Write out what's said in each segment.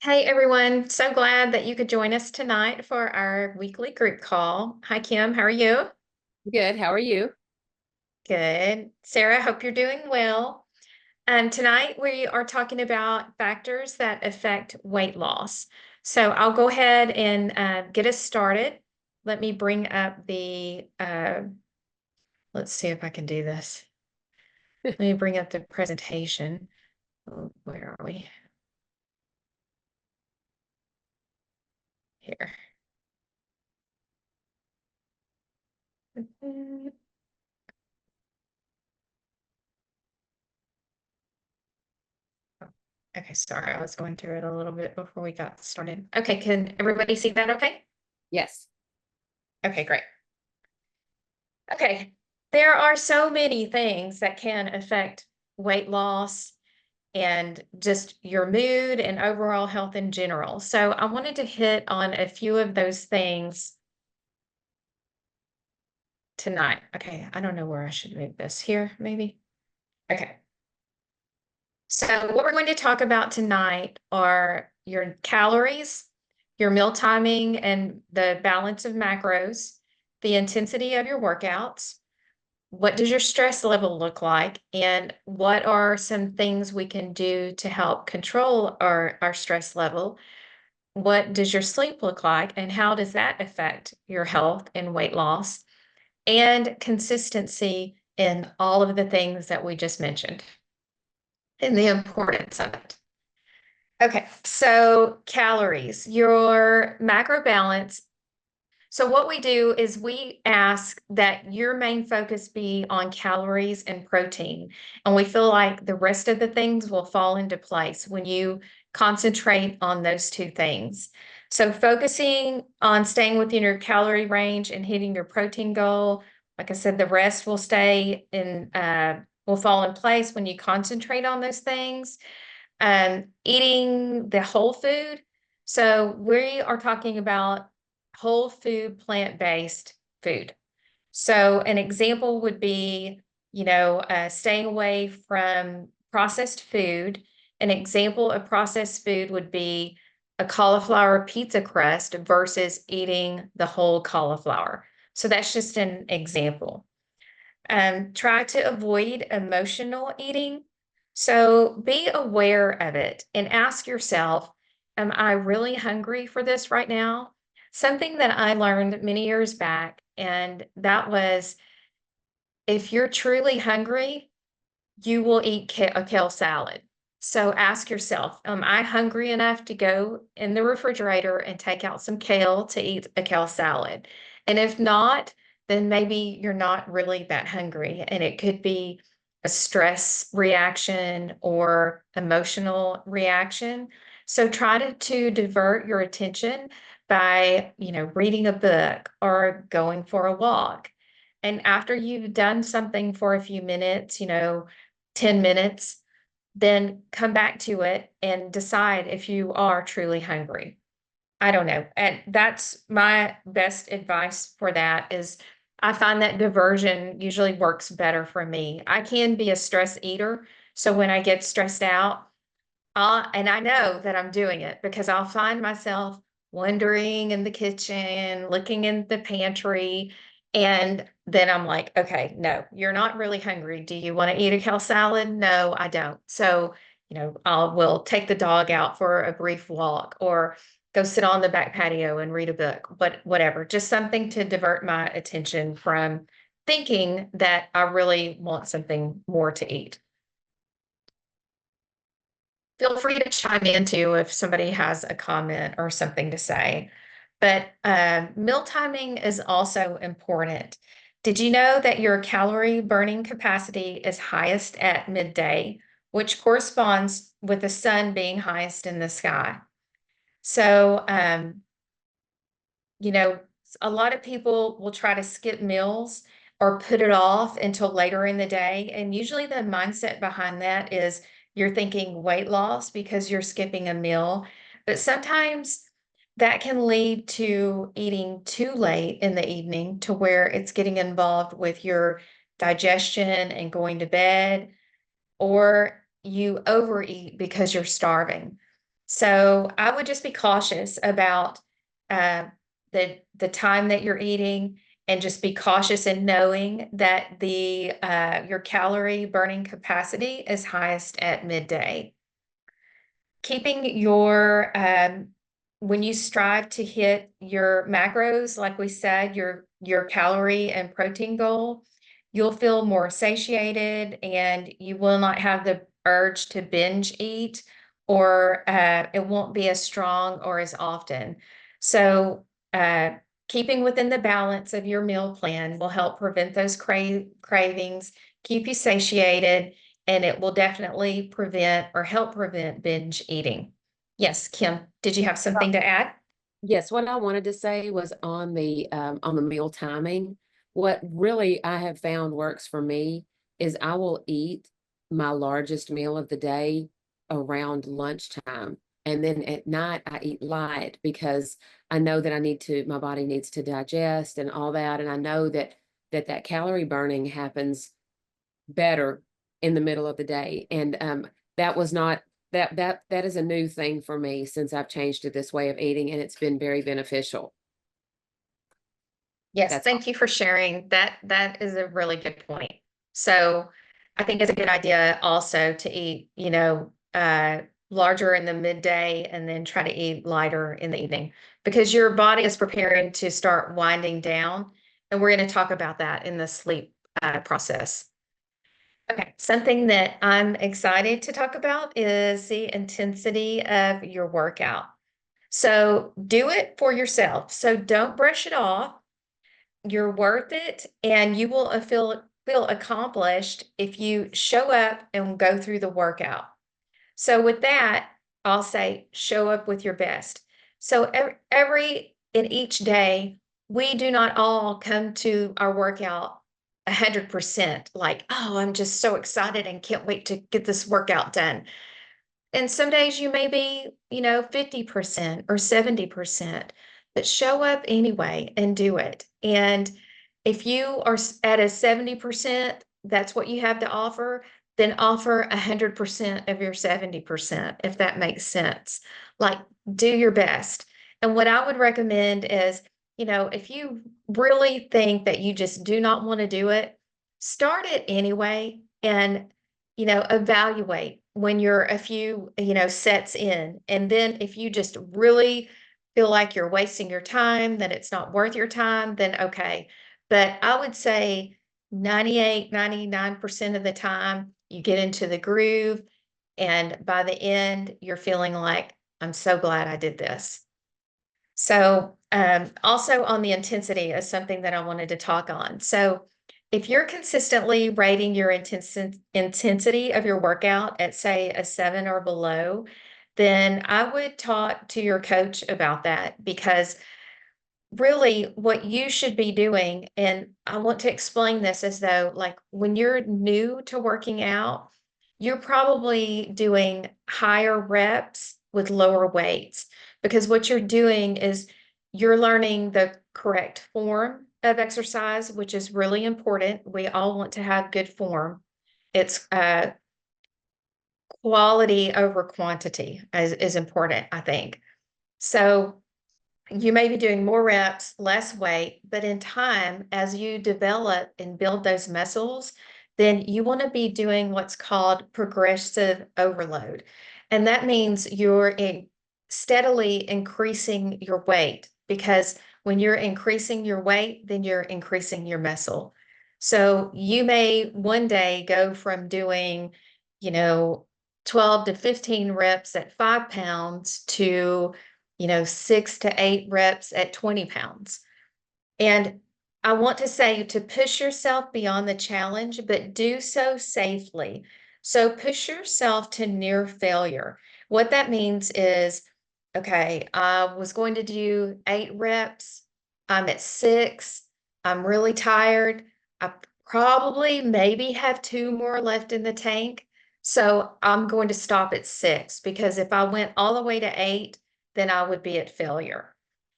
Hey everyone, so glad that you could join us tonight for our weekly group call. Hi Kim, how are you? Good. How are you? Good. Sarah, hope you're doing well. Tonight we are talking about factors that affect weight loss. So I'll go ahead and get us started. Let me bring up let's see if I can do this. Let me bring up the presentation. Oh, where are we? Here. Okay, sorry, I was going through it a little bit before we got started. Okay, can everybody see that okay? Yes. Okay, great. Okay, there are so many things that can affect weight loss and just your mood and overall health in general. So I wanted to hit on a few of those things tonight. Okay, I don't know where I should move this here, maybe. Okay. So what we're going to talk about tonight are your calories, your meal timing and the balance of macros, the intensity of your workouts, what does your stress level look like, and what are some things we can do to help control our stress level? What does your sleep look like, and how does that affect your health and weight loss? And consistency in all of the things that we just mentioned and the importance of it. Okay, so calories, your macro balance. So what we do is we ask that your main focus be on calories and protein, and we feel like the rest of the things will fall into place when you concentrate on those two things. So focusing on staying within your calorie range and hitting your protein goal, like I said, the rest will stay in, will fall in place when you concentrate on those things. Eating the whole food. So we are talking about whole food, plant-based food. So an example would be, staying away from processed food. An example of processed food would be a cauliflower pizza crust versus eating the whole cauliflower. So that's just an example. Try to avoid emotional eating. So be aware of it and ask yourself, am I really hungry for this right now? Something that I learned many years back, and that was if you're truly hungry, you will eat a kale salad. So ask yourself, am I hungry enough to go in the refrigerator and take out some kale to eat a kale salad? And if not, then maybe you're not really that hungry, and it could be a stress reaction or emotional reaction. So try to divert your attention by, reading a book or going for a walk. And after you've done something for a few minutes, 10 minutes, then come back to it and decide if you are truly hungry. I don't know. And that's my best advice for that is I find that diversion usually works better for me. I can be a stress eater. So when I get stressed out, and I know that I'm doing it because I'll find myself wandering in the kitchen, looking in the pantry, and then I'm like, okay, no, you're not really hungry. Do you want to eat a kale salad? No, I don't. So, we'll take the dog out for a brief walk or go sit on the back patio and read a book, but whatever, just something to divert my attention from thinking that I really want something more to eat. Feel free to chime in too if somebody has a comment or something to say. But meal timing is also important. Did you know that your calorie burning capacity is highest at midday, which corresponds with the sun being highest in the sky? So, you know, a lot of people will try to skip meals or put it off until later in the day. And usually the mindset behind that is you're thinking weight loss because you're skipping a meal. But sometimes that can lead to eating too late in the evening to where it's getting involved with your digestion and going to bed, or you overeat because you're starving. So I would just be cautious about uh, the time that you're eating, and just be cautious in knowing that the your calorie burning capacity is highest at midday. Keeping your when you strive to hit your macros, like we said, your calorie and protein goal, you'll feel more satiated, and you will not have the urge to binge eat, or it won't be as strong or as often. So uh, keeping within the balance of your meal plan will help prevent those cravings, keep you satiated, and it will definitely prevent or help prevent binge eating. Yes, Kim, did you have something to add? Yes, what I wanted to say was on the meal timing. What really I have found works for me is I will eat my largest meal of the day around lunchtime. And then at night I eat light because I know that my body needs to digest and all that. And I know that calorie burning happens better in the middle of the day. And that was not that is a new thing for me since I've changed to this way of eating, and it's been very beneficial. Yes, That's all. thank you for sharing. That is a really good point. So I think it's a good idea also to eat, larger in the midday and then try to eat lighter in the evening, because your body is preparing to start winding down. And we're going to talk about that in the sleep process. Okay, something that I'm excited to talk about is the intensity of your workout. So do it for yourself. So don't brush it off. You're worth it, and you will feel accomplished if you show up and go through the workout. So with that, I'll say show up with your best. So every in each day, we do not all come to our workout 100%, like, oh, I'm just so excited and can't wait to get this workout done. And some days you may be, 50% or 70%, but show up anyway and do it. And if you are at a 70%, that's what you have to offer, then offer 100% of your 70%, if that makes sense. Like, do your best. And what I would recommend is, if you really think that you just do not want to do it, start it anyway, and evaluate when you're a few, sets in. And then if you just really feel like you're wasting your time, that it's not worth your time, then okay. But I would say 98, 99% of the time you get into the groove. And by the end, you're feeling like, I'm so glad I did this. So, also on the intensity is something that I wanted to talk on. So, if you're consistently rating your intensity of your workout at, say, a 7 or below, then I would talk to your coach about that, because really what you should be doing, and I want to explain this as though, like, when you're new to working out, you're probably doing higher reps with lower weights, because what you're doing is you're learning the correct form of exercise, which is really important. We all want to have good form. It's quality over quantity is important, I think. So you may be doing more reps, less weight, but in time, as you develop and build those muscles, then you want to be doing what's called progressive overload. And that means you're steadily increasing your weight, because when you're increasing your weight, then you're increasing your muscle. So you may one day go from doing, you know, 12 to 15 reps at 5 pounds to 6 to 8 reps at 20 pounds. And I want to say to push yourself beyond the challenge, but do so safely. So push yourself to near failure. What that means is, okay, I was going to do 8 reps. I'm at 6. I'm really tired. I probably maybe have 2 more left in the tank. So I'm going to stop at 6, because if I went all the way to 8, then I would be at failure.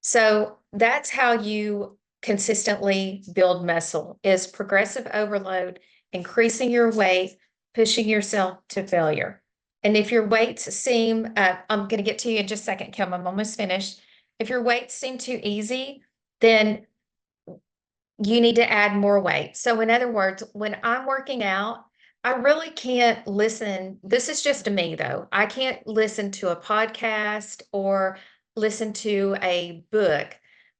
So that's how you consistently build muscle, is progressive overload, increasing your weight, pushing yourself to failure. And if your weights seem, I'm going to get to you in just a second, Kim, I'm almost finished. If your weights seem too easy, then you need to add more weight. So in other words, when I'm working out, I really can't listen. This is just me though. I can't listen to a podcast or listen to a book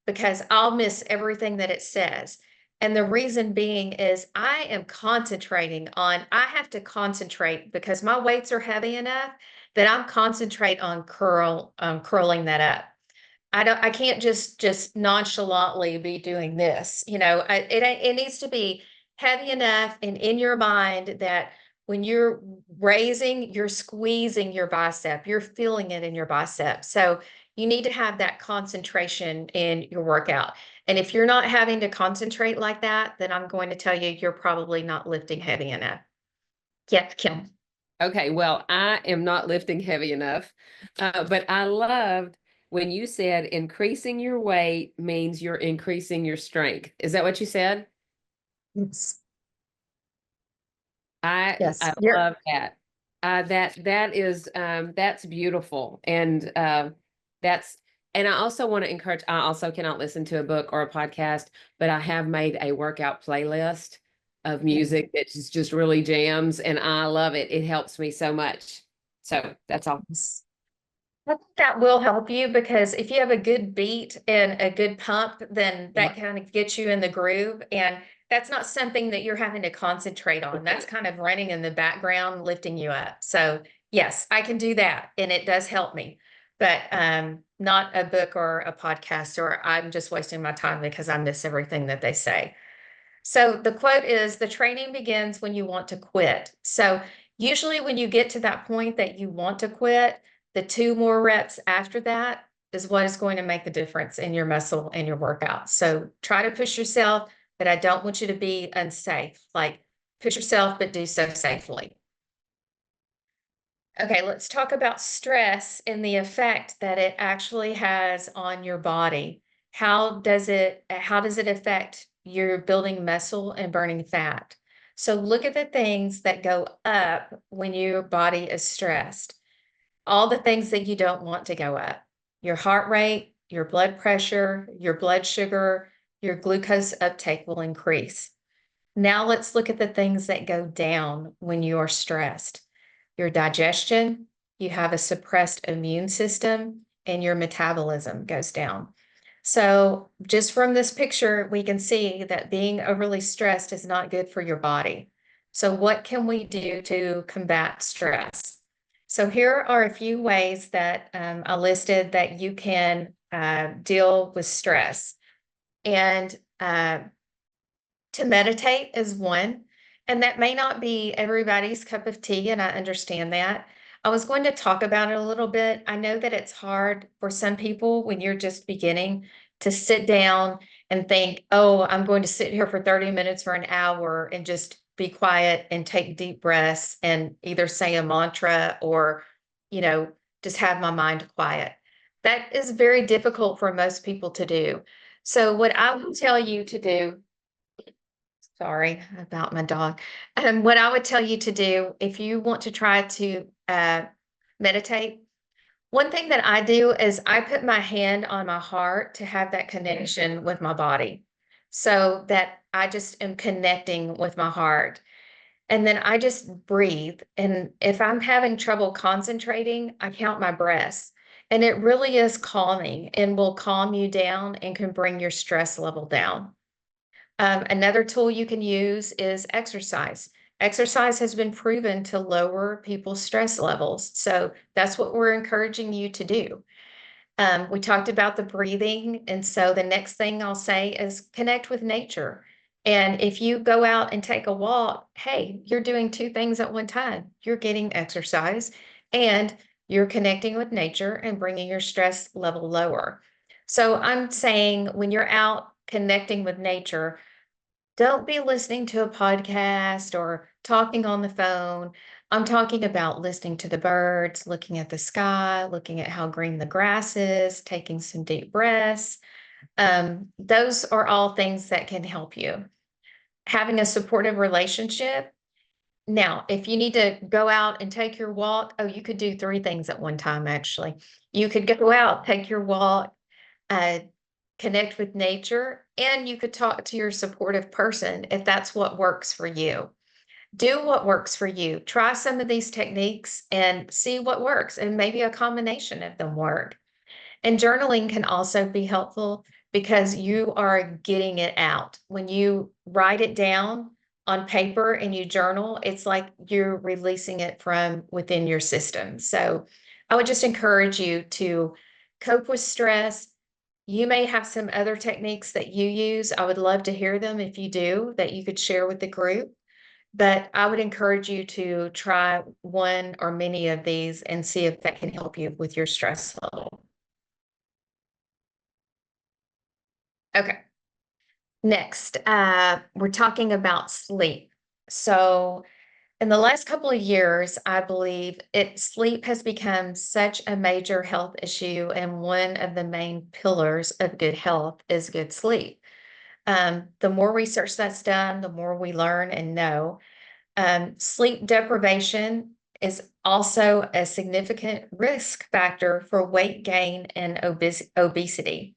because I'll miss everything that it says. And the reason being is I am concentrating on, I have to concentrate because my weights are heavy enough that I'm concentrate on curling that up. I can't just nonchalantly be doing this, it needs to be heavy enough and in your mind that when you're raising, you're squeezing your bicep, you're feeling it in your bicep. So you need to have that concentration in your workout. And if you're not having to concentrate like that, then I'm going to tell you, you're probably not lifting heavy enough. Yes, Kim. Okay, well, I am not lifting heavy enough, but I loved when you said increasing your weight means you're increasing your strength. Is that what you said? Yes. I Yes. You're love that. That's beautiful, and that's and I also want to encourage. I also cannot listen to a book or a podcast, but I have made a workout playlist of music that just really jams, and I love it. It helps me so much. So that's all. Yes. I think that will help you because if you have a good beat and a good pump, then Yeah. that kind of gets you in the groove. And that's not something that you're having to concentrate on. That's kind of running in the background, lifting you up. So yes, I can do that. And it does help me, but not a book or a podcast, or I'm just wasting my time because I miss everything that they say. So the quote is the training begins when you want to quit. So usually when you get to that point that you want to quit, the two more reps after that is what is going to make the difference in your muscle and your workout. So try to push yourself, but I don't want you to be unsafe. Like push yourself, but do so safely. Okay, let's talk about stress and the effect that it actually has on your body. How does it affect your building muscle and burning fat? So look at the things that go up when your body is stressed. All the things that you don't want to go up. Your heart rate, your blood pressure, your blood sugar, your glucose uptake will increase. Now let's look at the things that go down when you are stressed. Your digestion, you have a suppressed immune system, and your metabolism goes down. So just from this picture, we can see that being overly stressed is not good for your body. So what can we do to combat stress? So here are a few ways that I listed that you can deal with stress. And to meditate is one, and that may not be everybody's cup of tea, and I understand that. I was going to talk about it a little bit. I know that it's hard for some people when you're just beginning to sit down and think, oh, I'm going to sit here for 30 minutes or an hour and just be quiet and take deep breaths and either say a mantra or, you know, just have my mind quiet. That is very difficult for most people to do. So, what I would tell you to do, sorry about my dog. What I would tell you to do if you want to try to meditate, one thing that I do is I put my hand on my heart to have that connection with my body so that I just am connecting with my heart. And then I just breathe. And if I'm having trouble concentrating, I count my breaths. And it really is calming and will calm you down and can bring your stress level down. Another tool you can use is exercise. Exercise has been proven to lower people's stress levels. So that's what we're encouraging you to do. We talked about the breathing. And so the next thing I'll say is connect with nature. And if you go out and take a walk, hey, you're doing two things at one time. You're getting exercise and you're connecting with nature and bringing your stress level lower. So I'm saying when you're out connecting with nature, don't be listening to a podcast or talking on the phone. I'm talking about listening to the birds, looking at the sky, looking at how green the grass is, taking some deep breaths. Those are all things that can help you. Having a supportive relationship Now, if you need to go out and take your walk, oh, you could do 3 things at one time, actually. You could go out, take your walk, uh, connect with nature, and you could talk to your supportive person if that's what works for you. Do what works for you. Try some of these techniques and see what works, and maybe a combination of them work. And journaling can also be helpful because you are getting it out. When you write it down on paper and you journal, it's like you're releasing it from within your system. So I would just encourage you to cope with stress. You may have some other techniques that you use. I would love to hear them if you do, that you could share with the group. But I would encourage you to try one or many of these and see if that can help you with your stress level. Okay. Next, we're talking about sleep. So, in the last couple of years, I believe sleep has become such a major health issue, and one of the main pillars of good health is good sleep. The more research that's done, the more we learn and know. Sleep deprivation is also a significant risk factor for weight gain and obesity.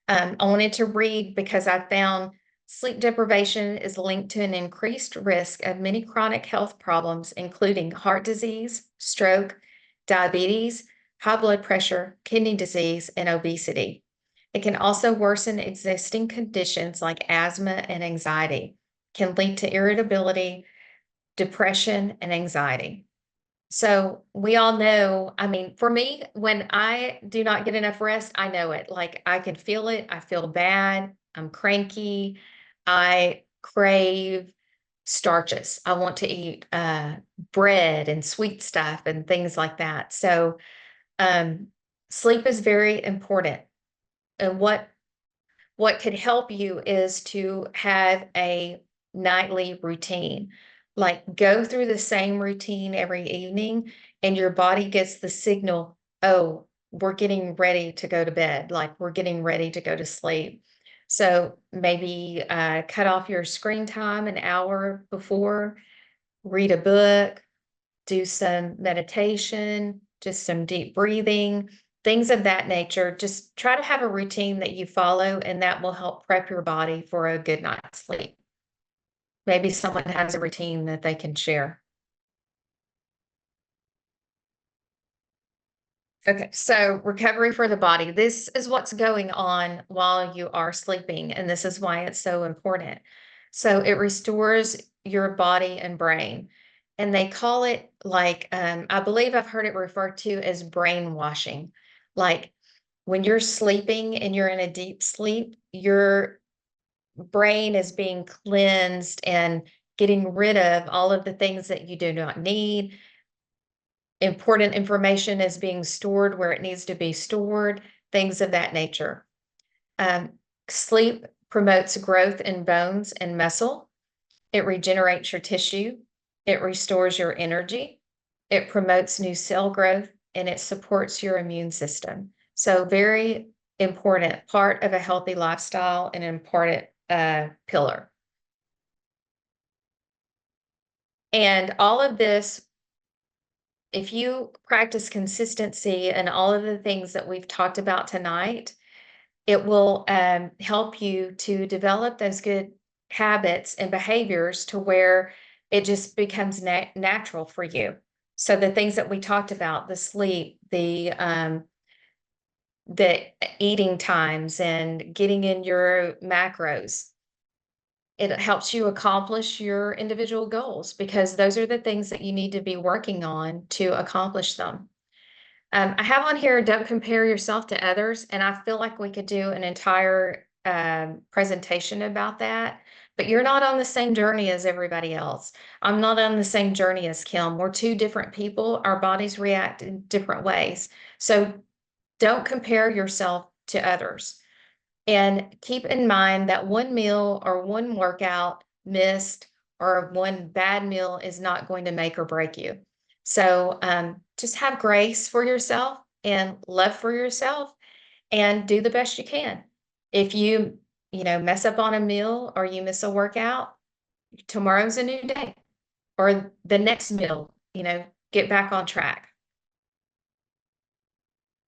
I wanted to read because I found sleep deprivation is linked to an increased risk of many chronic health problems, including heart disease, stroke, diabetes, high blood pressure, kidney disease, and obesity. It can also worsen existing conditions like asthma and anxiety, can lead to irritability, depression, and anxiety. So we all know, I mean, for me, when I do not get enough rest, I know it. Like I can feel it. I feel bad. I'm cranky. I crave starches. I want to eat bread and sweet stuff and things like that. So um, sleep is very important. And what could help you is to have a nightly routine. Like go through the same routine every evening, and your body gets the signal, oh, we're getting ready to go to bed, like we're getting ready to go to sleep. So maybe cut off your screen time an hour before, read a book, do some meditation, just some deep breathing, things of that nature. Just try to have a routine that you follow, and that will help prep your body for a good night's sleep. Maybe someone has a routine that they can share. Okay, so recovery for the body. This is what's going on while you are sleeping, and this is why it's so important. So it restores your body and brain. And they call it like, I believe I've heard it referred to as brainwashing. Like when you're sleeping and you're in a deep sleep, your brain is being cleansed and getting rid of all of the things that you do not need. Important information is being stored where it needs to be stored, things of that nature. Um, Sleep promotes growth in bones and muscle. It regenerates your tissue. It restores your energy. It promotes new cell growth and it supports your immune system. So, very important part of a healthy lifestyle and an important pillar. And all of this, if you practice consistency and all of the things that we've talked about tonight, it will help you to develop those good habits and behaviors to where it just becomes natural for you. So the things that we talked about, the sleep, the eating times and getting in your macros, it helps you accomplish your individual goals because those are the things that you need to be working on to accomplish them. I have on here, don't compare yourself to others, and I feel like we could do an entire presentation about that. But you're not on the same journey as everybody else. I'm not on the same journey as Kim. We're two different people. Our bodies react in different ways. So don't compare yourself to others. And keep in mind that one meal or one workout missed or one bad meal is not going to make or break you. So just have grace for yourself and love for yourself and do the best you can. If you mess up on a meal or you miss a workout, tomorrow's a new day. or the next meal, get back on track.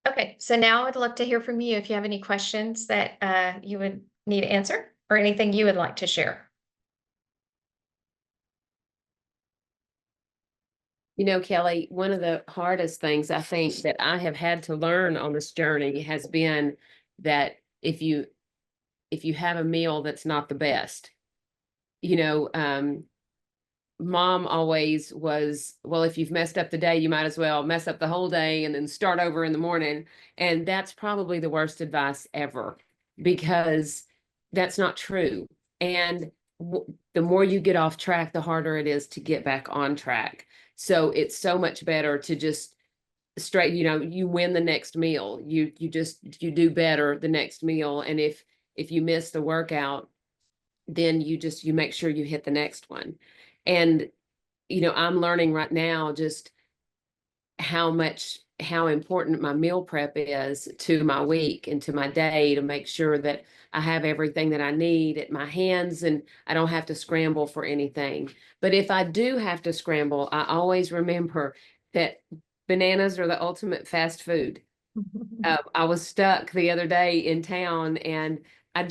Okay, so now I'd love to hear from you if you have any questions that you would need to answer or anything you would like to share. Kelly, one of the hardest things I think that I have had to learn on this journey has been that if you have a meal that's not the best, you know, mom always was, well, if you've messed up the day, you might as well mess up the whole day and then start over in the morning. And that's probably the worst advice ever, because that's not true. And the more you get off track, the harder it is to get back on track. So it's so much better to just straight, you win the next meal. You do better the next meal. And if you miss the workout, then you make sure you hit the next one. And I'm learning right now just how important my meal prep is to my week and to my day, to make sure that I have everything that I need at my hands and I don't have to scramble for anything. But if I do have to scramble, I always remember that bananas are the ultimate fast food. I was stuck the other day in town and I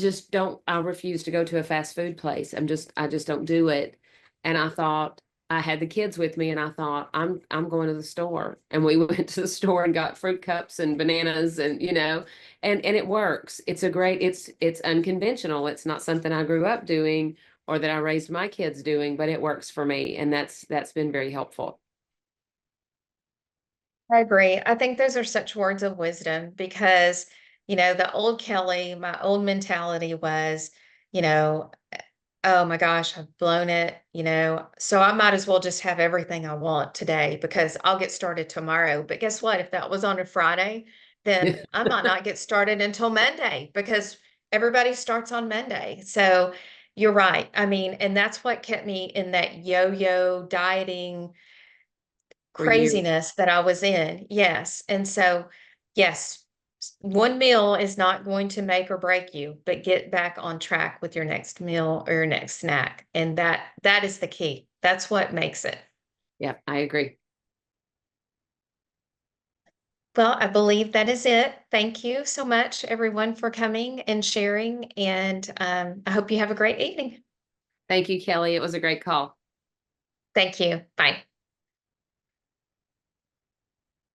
refuse to go to a fast food place. I just don't do it. And I thought, I had the kids with me and I thought, I'm going to the store. And we went to the store and got fruit cups and bananas and, and it works. It's unconventional. It's not something I grew up doing or that I raised my kids doing, but it works for me. And that's been very helpful. I agree. I think those are such words of wisdom because, the old Kelly, my old mentality was, you know, oh my gosh, I've blown it, so I might as well just have everything I want today because I'll get started tomorrow. But guess what? If that was on a Friday, then I might not get started until Monday because everybody starts on Monday. So you're right. I mean, and that's what kept me in that yo-yo dieting For years. craziness that I was in. Yes. And so, yes, one meal is not going to make or break you, but get back on track with your next meal or your next snack. And that is the key. That's what makes it. Yeah, I agree. Well, I believe that is it. Thank you so much, everyone, for coming and sharing. And I hope you have a great evening. Thank you, Kelly. It was a great call. Thank you. Bye.